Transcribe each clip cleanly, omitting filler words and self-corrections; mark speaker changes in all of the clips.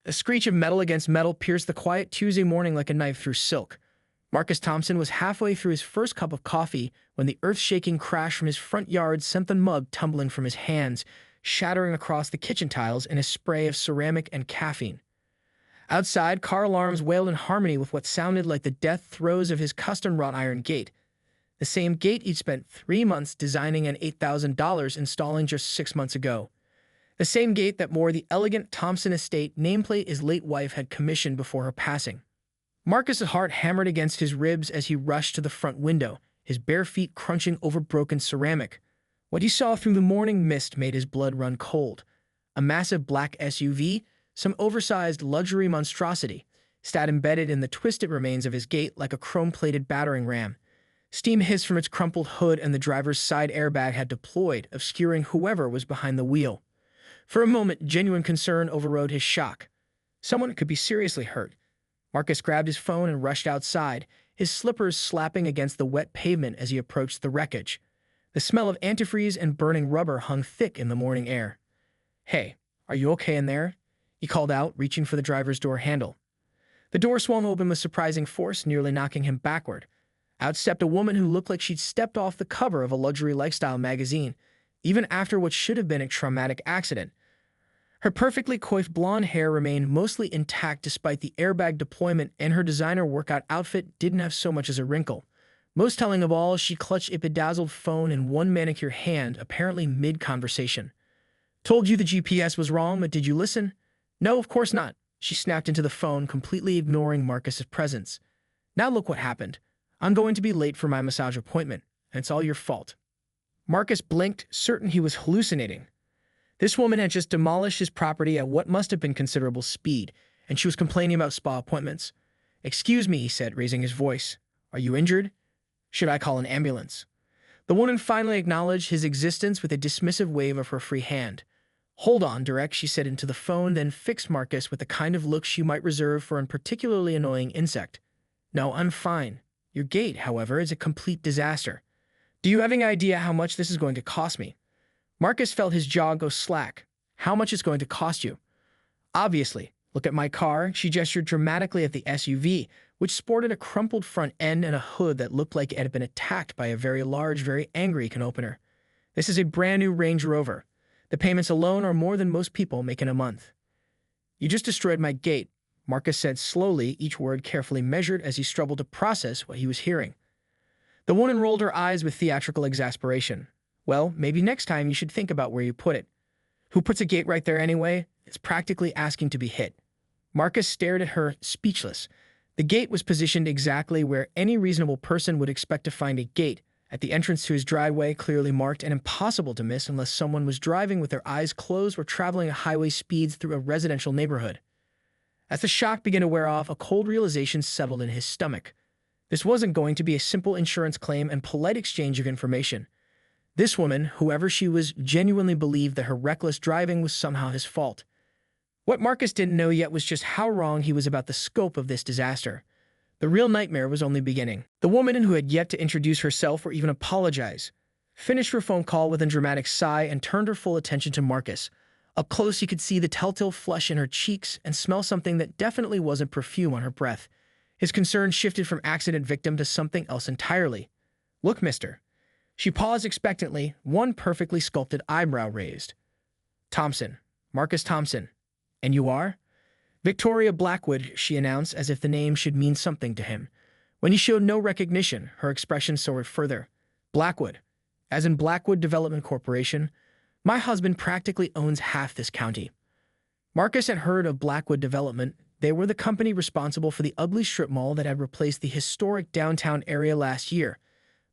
Speaker 1: A screech of metal against metal pierced the quiet Tuesday morning like a knife through silk. Marcus Thompson was halfway through his first cup of coffee when the earth-shaking crash from his front yard sent the mug tumbling from his hands, shattering across the kitchen tiles in a spray of ceramic and caffeine. Outside, car alarms wailed in harmony with what sounded like the death throes of his custom wrought iron gate. The same gate he'd spent 3 months designing and $8,000 installing just 6 months ago. The same gate that bore the elegant Thompson Estate nameplate his late wife had commissioned before her passing. Marcus's heart hammered against his ribs as he rushed to the front window, his bare feet crunching over broken ceramic. What he saw through the morning mist made his blood run cold. A massive black SUV, some oversized luxury monstrosity, sat embedded in the twisted remains of his gate like a chrome-plated battering ram. Steam hissed from its crumpled hood and the driver's side airbag had deployed, obscuring whoever was behind the wheel. For a moment, genuine concern overrode his shock. Someone could be seriously hurt. Marcus grabbed his phone and rushed outside, his slippers slapping against the wet pavement as he approached the wreckage. The smell of antifreeze and burning rubber hung thick in the morning air. "Hey, are you okay in there?" he called out, reaching for the driver's door handle. The door swung open with surprising force, nearly knocking him backward. Out stepped a woman who looked like she'd stepped off the cover of a luxury lifestyle magazine, even after what should have been a traumatic accident. Her perfectly coiffed blonde hair remained mostly intact despite the airbag deployment, and her designer workout outfit didn't have so much as a wrinkle. Most telling of all, she clutched a bedazzled phone in one manicure hand, apparently mid-conversation. "Told you the GPS was wrong, but did you listen?" "No, of course not." She snapped into the phone, completely ignoring Marcus's presence. "Now look what happened. I'm going to be late for my massage appointment, and it's all your fault." Marcus blinked, certain he was hallucinating. This woman had just demolished his property at what must have been considerable speed, and she was complaining about spa appointments. "Excuse me," he said, raising his voice. "Are you injured? Should I call an ambulance?" The woman finally acknowledged his existence with a dismissive wave of her free hand. "Hold on, Direct," she said into the phone, then fixed Marcus with the kind of look she might reserve for an particularly annoying insect. "No, I'm fine. Your gate, however, is a complete disaster. Do you have any idea how much this is going to cost me?" Marcus felt his jaw go slack. "How much is going to cost you?" "Obviously. Look at my car." She gestured dramatically at the SUV, which sported a crumpled front end and a hood that looked like it had been attacked by a very large, very angry can opener. "This is a brand new Range Rover. The payments alone are more than most people make in a month." "You just destroyed my gate," Marcus said slowly, each word carefully measured as he struggled to process what he was hearing. The woman rolled her eyes with theatrical exasperation. "Well, maybe next time you should think about where you put it. Who puts a gate right there anyway? It's practically asking to be hit." Marcus stared at her, speechless. The gate was positioned exactly where any reasonable person would expect to find a gate, at the entrance to his driveway, clearly marked and impossible to miss unless someone was driving with their eyes closed or traveling at highway speeds through a residential neighborhood. As the shock began to wear off, a cold realization settled in his stomach. This wasn't going to be a simple insurance claim and polite exchange of information. This woman, whoever she was, genuinely believed that her reckless driving was somehow his fault. What Marcus didn't know yet was just how wrong he was about the scope of this disaster. The real nightmare was only beginning. The woman, who had yet to introduce herself or even apologize, finished her phone call with a dramatic sigh and turned her full attention to Marcus. Up close, he could see the telltale flush in her cheeks and smell something that definitely wasn't perfume on her breath. His concern shifted from accident victim to something else entirely. "Look, mister." She paused expectantly, one perfectly sculpted eyebrow raised. "Thompson. Marcus Thompson. And you are?" "Victoria Blackwood," she announced, as if the name should mean something to him. When he showed no recognition, her expression soared further. "Blackwood. As in Blackwood Development Corporation. My husband practically owns half this county." Marcus had heard of Blackwood Development. They were the company responsible for the ugly strip mall that had replaced the historic downtown area last year.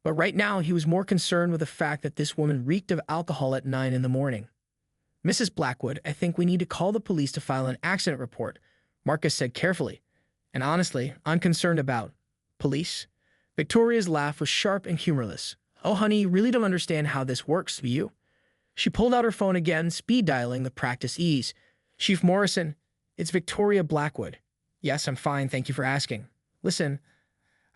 Speaker 1: But right now, he was more concerned with the fact that this woman reeked of alcohol at 9 in the morning. "Mrs. Blackwood, I think we need to call the police to file an accident report," Marcus said carefully. "And honestly, I'm concerned about..." "Police?" Victoria's laugh was sharp and humorless. "Oh, honey, you really don't understand how this works, do you?" She pulled out her phone again, speed dialing the practice ease. "Chief Morrison, it's Victoria Blackwood." "Yes, I'm fine, thank you for asking. Listen,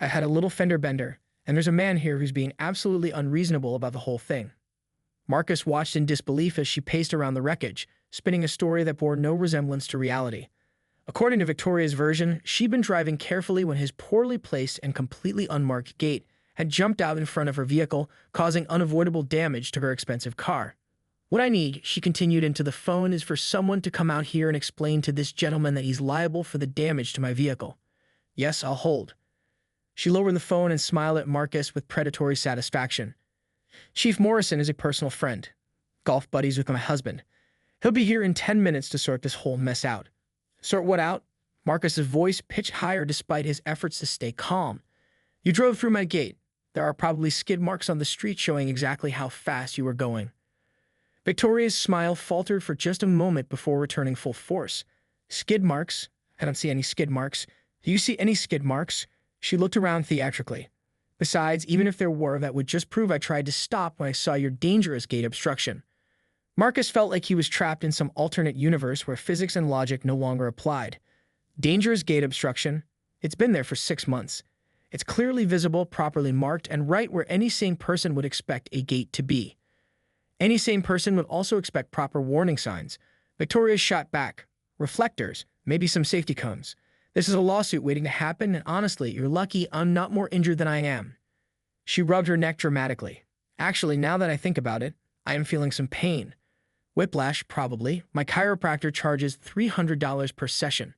Speaker 1: I had a little fender bender, and there's a man here who's being absolutely unreasonable about the whole thing." Marcus watched in disbelief as she paced around the wreckage, spinning a story that bore no resemblance to reality. According to Victoria's version, she'd been driving carefully when his poorly placed and completely unmarked gate had jumped out in front of her vehicle, causing unavoidable damage to her expensive car. What I need, she continued into the phone, is for someone to come out here and explain to this gentleman that he's liable for the damage to my vehicle. Yes, I'll hold. She lowered the phone and smiled at Marcus with predatory satisfaction. Chief Morrison is a personal friend. Golf buddies with my husband. He'll be here in 10 minutes to sort this whole mess out. Sort what out? Marcus's voice pitched higher despite his efforts to stay calm. You drove through my gate. There are probably skid marks on the street showing exactly how fast you were going. Victoria's smile faltered for just a moment before returning full force. Skid marks? I don't see any skid marks. Do you see any skid marks? She looked around theatrically. Besides, even if there were, that would just prove I tried to stop when I saw your dangerous gate obstruction. Marcus felt like he was trapped in some alternate universe where physics and logic no longer applied. Dangerous gate obstruction? It's been there for 6 months. It's clearly visible, properly marked, and right where any sane person would expect a gate to be. Any sane person would also expect proper warning signs. Victoria shot back. Reflectors, maybe some safety cones. This is a lawsuit waiting to happen, and honestly, you're lucky I'm not more injured than I am. She rubbed her neck dramatically. Actually, now that I think about it, I am feeling some pain. Whiplash, probably. My chiropractor charges $300 per session.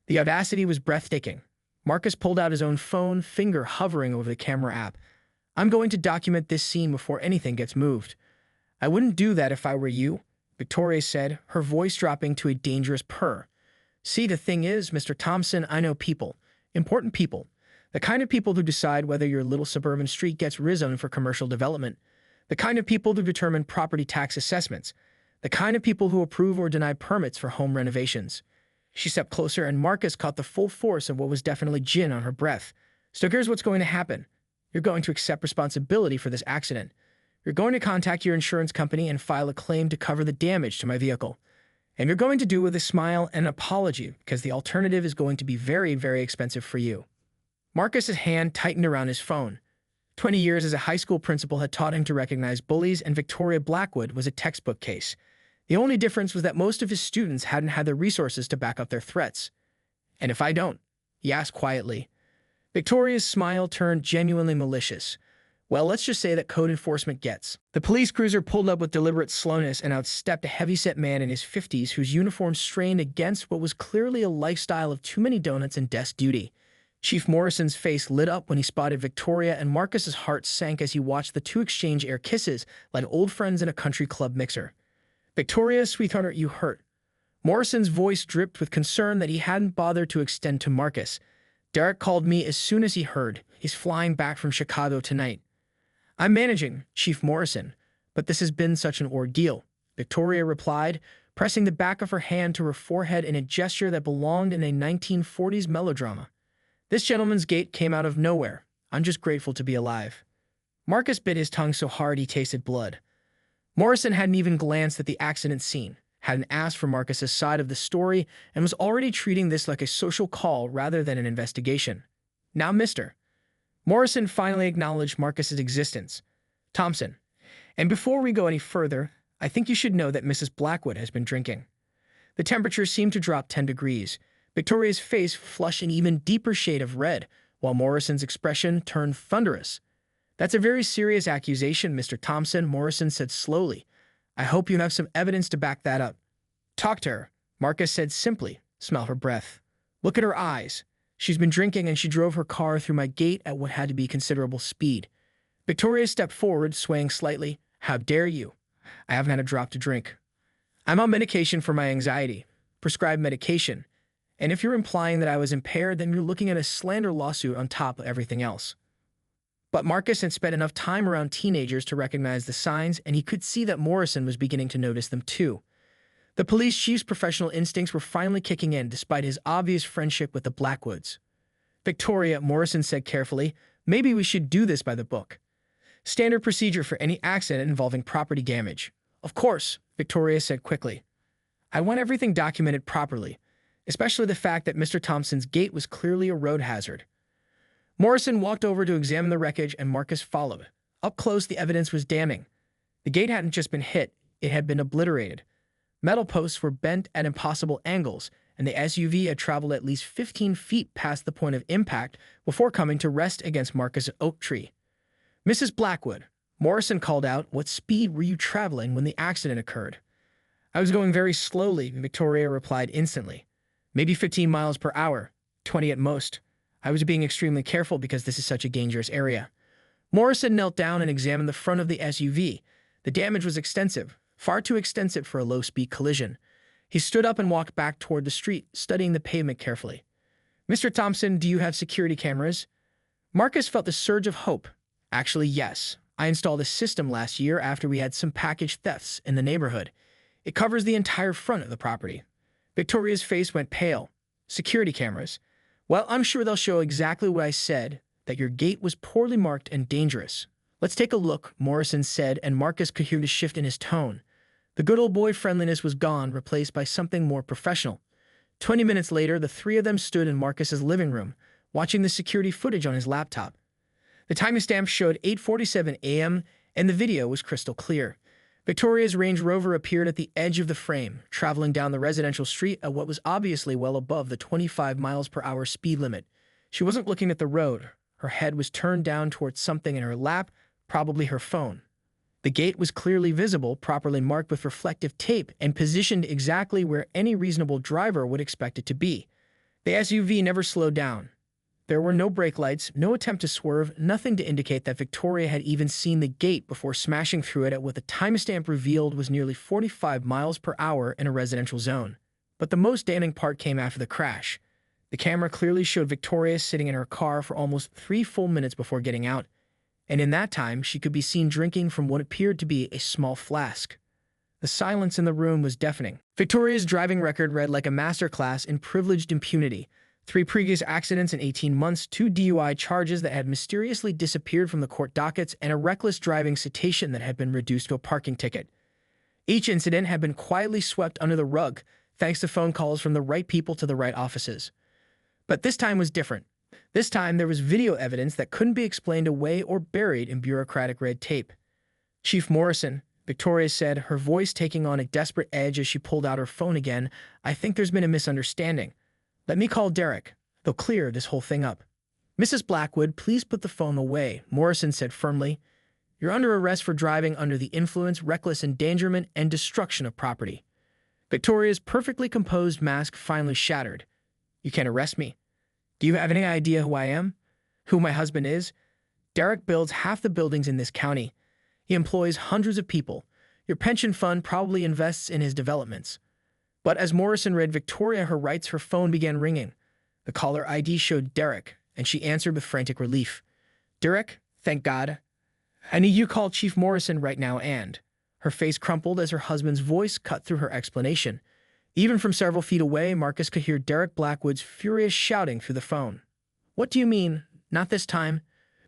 Speaker 1: The audacity was breathtaking. Marcus pulled out his own phone, finger hovering over the camera app. I'm going to document this scene before anything gets moved. I wouldn't do that if I were you, Victoria said, her voice dropping to a dangerous purr. See, the thing is, Mr. Thompson, I know people. Important people. The kind of people who decide whether your little suburban street gets rezoned for commercial development. The kind of people who determine property tax assessments. The kind of people who approve or deny permits for home renovations. She stepped closer, and Marcus caught the full force of what was definitely gin on her breath. So here's what's going to happen. You're going to accept responsibility for this accident. You're going to contact your insurance company and file a claim to cover the damage to my vehicle. And you're going to do it with a smile and an apology, because the alternative is going to be very, very expensive for you. Marcus's hand tightened around his phone. 20 years as a high school principal had taught him to recognize bullies, and Victoria Blackwood was a textbook case. The only difference was that most of his students hadn't had the resources to back up their threats. And if I don't? He asked quietly. Victoria's smile turned genuinely malicious. Well, let's just say that code enforcement gets. The police cruiser pulled up with deliberate slowness and outstepped a heavyset man in his 50s whose uniform strained against what was clearly a lifestyle of too many donuts and desk duty. Chief Morrison's face lit up when he spotted Victoria, and Marcus's heart sank as he watched the two exchange air kisses like old friends in a country club mixer. Victoria, sweetheart, you hurt. Morrison's voice dripped with concern that he hadn't bothered to extend to Marcus. Derek called me as soon as he heard. He's flying back from Chicago tonight. I'm managing, Chief Morrison, but this has been such an ordeal, Victoria replied, pressing the back of her hand to her forehead in a gesture that belonged in a 1940s melodrama. This gentleman's gate came out of nowhere. I'm just grateful to be alive. Marcus bit his tongue so hard he tasted blood. Morrison hadn't even glanced at the accident scene, hadn't asked for Marcus's side of the story, and was already treating this like a social call rather than an investigation. Now, Mr. Morrison finally acknowledged Marcus's existence. Thompson, and before we go any further, I think you should know that Mrs. Blackwood has been drinking. The temperature seemed to drop 10 degrees. Victoria's face flushed an even deeper shade of red, while Morrison's expression turned thunderous. That's a very serious accusation, Mr. Thompson, Morrison said slowly. I hope you have some evidence to back that up. Talk to her, Marcus said simply. Smell her breath. Look at her eyes. She's been drinking, and she drove her car through my gate at what had to be considerable speed. Victoria stepped forward, swaying slightly. How dare you? I haven't had a drop to drink. I'm on medication for my anxiety. Prescribed medication. And if you're implying that I was impaired, then you're looking at a slander lawsuit on top of everything else. But Marcus had spent enough time around teenagers to recognize the signs, and he could see that Morrison was beginning to notice them too. The police chief's professional instincts were finally kicking in despite his obvious friendship with the Blackwoods. Victoria, Morrison said carefully, maybe we should do this by the book. Standard procedure for any accident involving property damage. Of course, Victoria said quickly. I want everything documented properly, especially the fact that Mr. Thompson's gate was clearly a road hazard. Morrison walked over to examine the wreckage, and Marcus followed. Up close, the evidence was damning. The gate hadn't just been hit, it had been obliterated. Metal posts were bent at impossible angles, and the SUV had traveled at least 15 feet past the point of impact before coming to rest against Marcus' oak tree. "Mrs. Blackwood," Morrison called out, "what speed were you traveling when the accident occurred?" "I was going very slowly," Victoria replied instantly. "Maybe 15 miles per hour, 20 at most. I was being extremely careful because this is such a dangerous area." Morrison knelt down and examined the front of the SUV. The damage was extensive, far too extensive for a low-speed collision. He stood up and walked back toward the street, studying the pavement carefully. "Mr. Thompson, do you have security cameras?" Marcus felt a surge of hope. "Actually, yes. I installed a system last year after we had some package thefts in the neighborhood. It covers the entire front of the property." Victoria's face went pale. "Security cameras? Well, I'm sure they'll show exactly what I said, that your gate was poorly marked and dangerous." "Let's take a look," Morrison said, and Marcus could hear the shift in his tone. The good old boy friendliness was gone, replaced by something more professional. 20 minutes later, the three of them stood in Marcus's living room, watching the security footage on his laptop. The timestamp showed 8:47 a.m., and the video was crystal clear. Victoria's Range Rover appeared at the edge of the frame, traveling down the residential street at what was obviously well above the 25 miles per hour speed limit. She wasn't looking at the road. Her head was turned down towards something in her lap, probably her phone. The gate was clearly visible, properly marked with reflective tape, and positioned exactly where any reasonable driver would expect it to be. The SUV never slowed down. There were no brake lights, no attempt to swerve, nothing to indicate that Victoria had even seen the gate before smashing through it at what the timestamp revealed was nearly 45 miles per hour in a residential zone. But the most damning part came after the crash. The camera clearly showed Victoria sitting in her car for almost 3 full minutes before getting out, and in that time she could be seen drinking from what appeared to be a small flask. The silence in the room was deafening. Victoria's driving record read like a masterclass in privileged impunity. 3 previous accidents in 18 months, 2 DUI charges that had mysteriously disappeared from the court dockets, and a reckless driving citation that had been reduced to a parking ticket. Each incident had been quietly swept under the rug, thanks to phone calls from the right people to the right offices. But this time was different. This time there was video evidence that couldn't be explained away or buried in bureaucratic red tape. "Chief Morrison," Victoria said, her voice taking on a desperate edge as she pulled out her phone again, "I think there's been a misunderstanding. Let me call Derek. They'll clear this whole thing up." "Mrs. Blackwood, please put the phone away," Morrison said firmly. "You're under arrest for driving under the influence, reckless endangerment, and destruction of property." Victoria's perfectly composed mask finally shattered. "You can't arrest me. Do you have any idea who I am? Who my husband is? Derek builds half the buildings in this county. He employs hundreds of people. Your pension fund probably invests in his developments." But as Morrison read Victoria her rights, her phone began ringing. The caller ID showed Derek, and she answered with frantic relief. "Derek, thank God. I need you to call Chief Morrison right now and—" Her face crumpled as her husband's voice cut through her explanation. Even from several feet away, Marcus could hear Derek Blackwood's furious shouting through the phone. "What do you mean? Not this time?"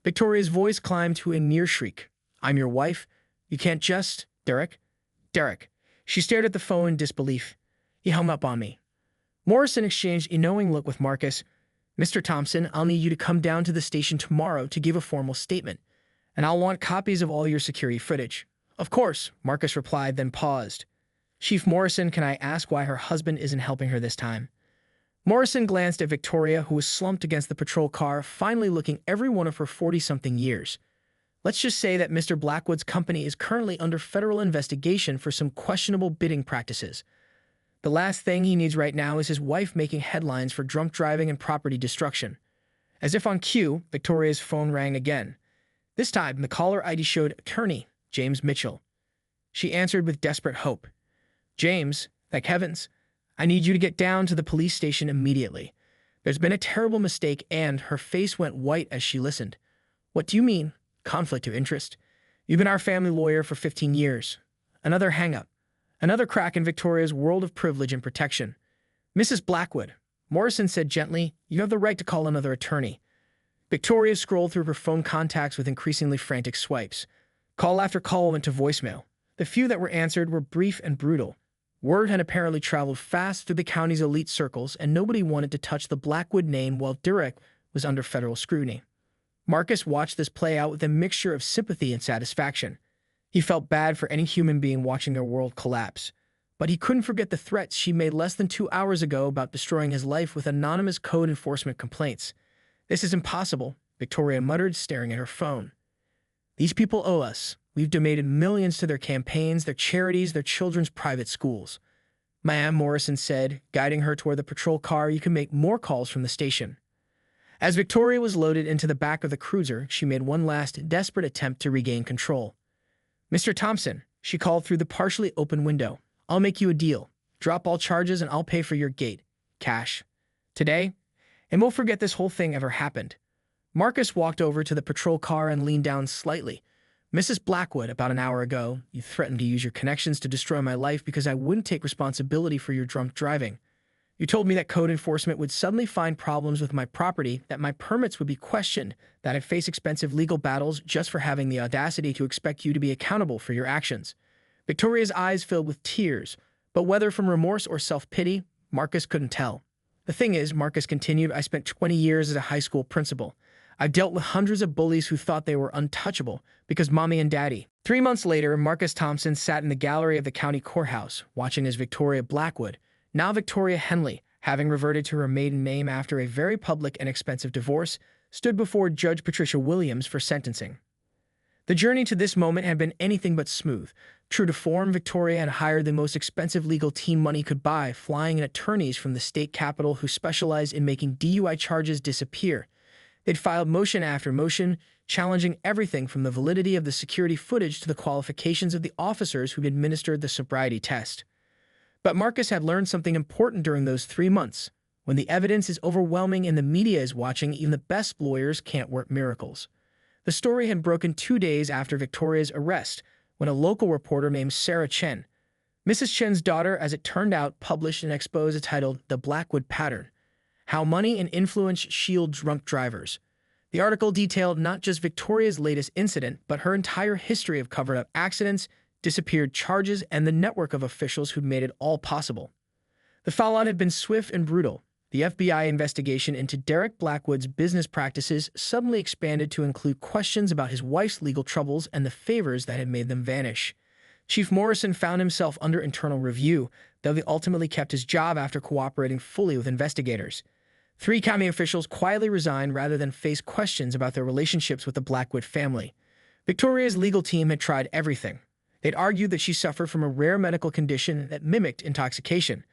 Speaker 1: Victoria's voice climbed to a near shriek. "I'm your wife. You can't just— Derek? Derek." She stared at the phone in disbelief. "He hung up on me." Morrison exchanged a knowing look with Marcus. "Mr. Thompson, I'll need you to come down to the station tomorrow to give a formal statement, and I'll want copies of all your security footage." "Of course," Marcus replied, then paused. "Chief Morrison, can I ask why her husband isn't helping her this time?" Morrison glanced at Victoria, who was slumped against the patrol car, finally looking every one of her 40-something years. "Let's just say that Mr. Blackwood's company is currently under federal investigation for some questionable bidding practices. The last thing he needs right now is his wife making headlines for drunk driving and property destruction." As if on cue, Victoria's phone rang again. This time, the caller ID showed attorney James Mitchell. She answered with desperate hope. "James, thank heavens. I need you to get down to the police station immediately. There's been a terrible mistake," and her face went white as she listened. "What do you mean? Conflict of interest? You've been our family lawyer for 15 years. Another hang-up. Another crack in Victoria's world of privilege and protection." "Mrs. Blackwood," Morrison said gently, "you have the right to call another attorney." Victoria scrolled through her phone contacts with increasingly frantic swipes. Call after call went to voicemail. The few that were answered were brief and brutal. Word had apparently traveled fast through the county's elite circles, and nobody wanted to touch the Blackwood name while Derek was under federal scrutiny. Marcus watched this play out with a mixture of sympathy and satisfaction. He felt bad for any human being watching their world collapse. But he couldn't forget the threats she made less than 2 hours ago about destroying his life with anonymous code enforcement complaints. "This is impossible," Victoria muttered, staring at her phone. "These people owe us. We've donated millions to their campaigns, their charities, their children's private schools." Ma'am Morrison said, guiding her toward the patrol car. "You can make more calls from the station." As Victoria was loaded into the back of the cruiser, she made one last desperate attempt to regain control. "Mr. Thompson," she called through the partially open window, "I'll make you a deal. Drop all charges and I'll pay for your gate. Cash. Today. And we'll forget this whole thing ever happened." Marcus walked over to the patrol car and leaned down slightly. "Mrs. Blackwood, about an hour ago, you threatened to use your connections to destroy my life because I wouldn't take responsibility for your drunk driving. You told me that code enforcement would suddenly find problems with my property, that my permits would be questioned, that I'd face expensive legal battles just for having the audacity to expect you to be accountable for your actions." Victoria's eyes filled with tears, but whether from remorse or self-pity, Marcus couldn't tell. "The thing is," Marcus continued, "I spent 20 years as a high school principal. I've dealt with hundreds of bullies who thought they were untouchable because mommy and daddy." 3 months later, Marcus Thompson sat in the gallery of the county courthouse, watching as Victoria Blackwood, now Victoria Henley, having reverted to her maiden name after a very public and expensive divorce, stood before Judge Patricia Williams for sentencing. The journey to this moment had been anything but smooth. True to form, Victoria had hired the most expensive legal team money could buy, flying in attorneys from the state capitol who specialized in making DUI charges disappear. They'd filed motion after motion, challenging everything from the validity of the security footage to the qualifications of the officers who'd administered the sobriety test. But Marcus had learned something important during those 3 months. When the evidence is overwhelming and the media is watching, even the best lawyers can't work miracles. The story had broken 2 days after Victoria's arrest, when a local reporter named Sarah Chen, Mrs. Chen's daughter, as it turned out, published an expose titled "The Blackwood Pattern: How Money and Influence Shield Drunk Drivers." The article detailed not just Victoria's latest incident, but her entire history of covered-up accidents, disappeared charges, and the network of officials who'd made it all possible. The fallout had been swift and brutal. The FBI investigation into Derek Blackwood's business practices suddenly expanded to include questions about his wife's legal troubles and the favors that had made them vanish. Chief Morrison found himself under internal review, though he ultimately kept his job after cooperating fully with investigators. 3 county officials quietly resigned rather than face questions about their relationships with the Blackwood family. Victoria's legal team had tried everything. They'd argued that she suffered from a rare medical condition that mimicked intoxication.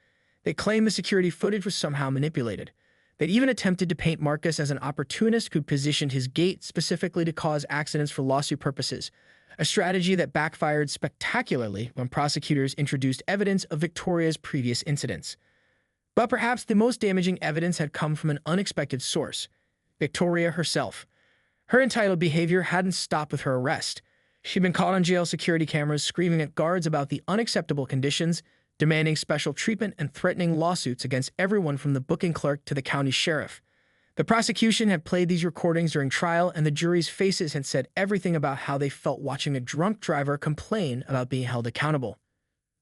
Speaker 1: They claimed the security footage was somehow manipulated. They'd even attempted to paint Marcus as an opportunist who'd positioned his gate specifically to cause accidents for lawsuit purposes, a strategy that backfired spectacularly when prosecutors introduced evidence of Victoria's previous incidents. But perhaps the most damaging evidence had come from an unexpected source: Victoria herself. Her entitled behavior hadn't stopped with her arrest. She'd been caught on jail security cameras screaming at guards about the unacceptable conditions, demanding special treatment, and threatening lawsuits against everyone from the booking clerk to the county sheriff. The prosecution had played these recordings during trial, and the jury's faces had said everything about how they felt watching a drunk driver complain about being held accountable.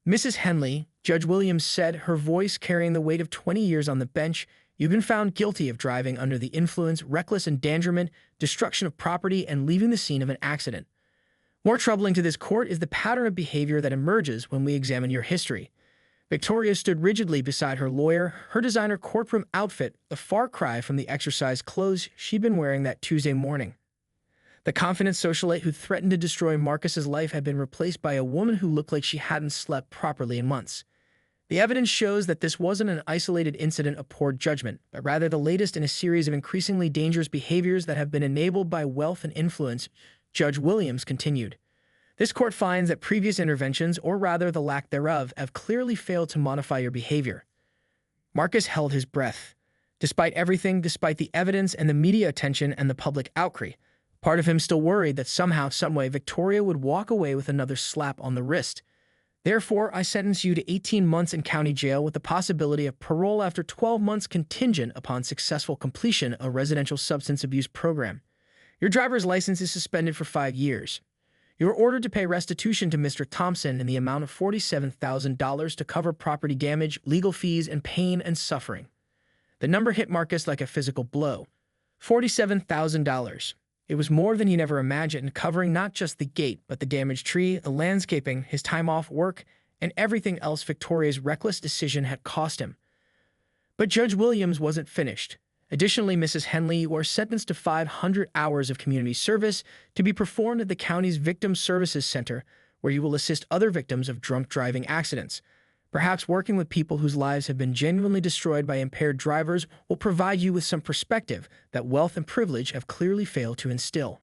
Speaker 1: "Mrs. Henley," Judge Williams said, her voice carrying the weight of 20 years on the bench, "you've been found guilty of driving under the influence, reckless endangerment, destruction of property, and leaving the scene of an accident. More troubling to this court is the pattern of behavior that emerges when we examine your history." Victoria stood rigidly beside her lawyer, her designer courtroom outfit a far cry from the exercise clothes she'd been wearing that Tuesday morning. The confident socialite who threatened to destroy Marcus's life had been replaced by a woman who looked like she hadn't slept properly in months. The evidence shows that this wasn't an isolated incident of poor judgment, but rather the latest in a series of increasingly dangerous behaviors that have been enabled by wealth and influence, Judge Williams continued. "This court finds that previous interventions, or rather the lack thereof, have clearly failed to modify your behavior." Marcus held his breath. Despite everything, despite the evidence and the media attention and the public outcry, part of him still worried that somehow, someway, Victoria would walk away with another slap on the wrist. "Therefore, I sentence you to 18 months in county jail with the possibility of parole after 12 months contingent upon successful completion of a residential substance abuse program. Your driver's license is suspended for 5 years. You are ordered to pay restitution to Mr. Thompson in the amount of $47,000 to cover property damage, legal fees, and pain and suffering." The number hit Marcus like a physical blow. $47,000. It was more than he'd ever imagined, covering not just the gate, but the damaged tree, the landscaping, his time off work, and everything else Victoria's reckless decision had cost him. But Judge Williams wasn't finished. Additionally, Mrs. Henley was sentenced to 500 hours of community service to be performed at the county's Victim Services Center, where you will assist other victims of drunk driving accidents. Perhaps working with people whose lives have been genuinely destroyed by impaired drivers will provide you with some perspective that wealth and privilege have clearly failed to instill.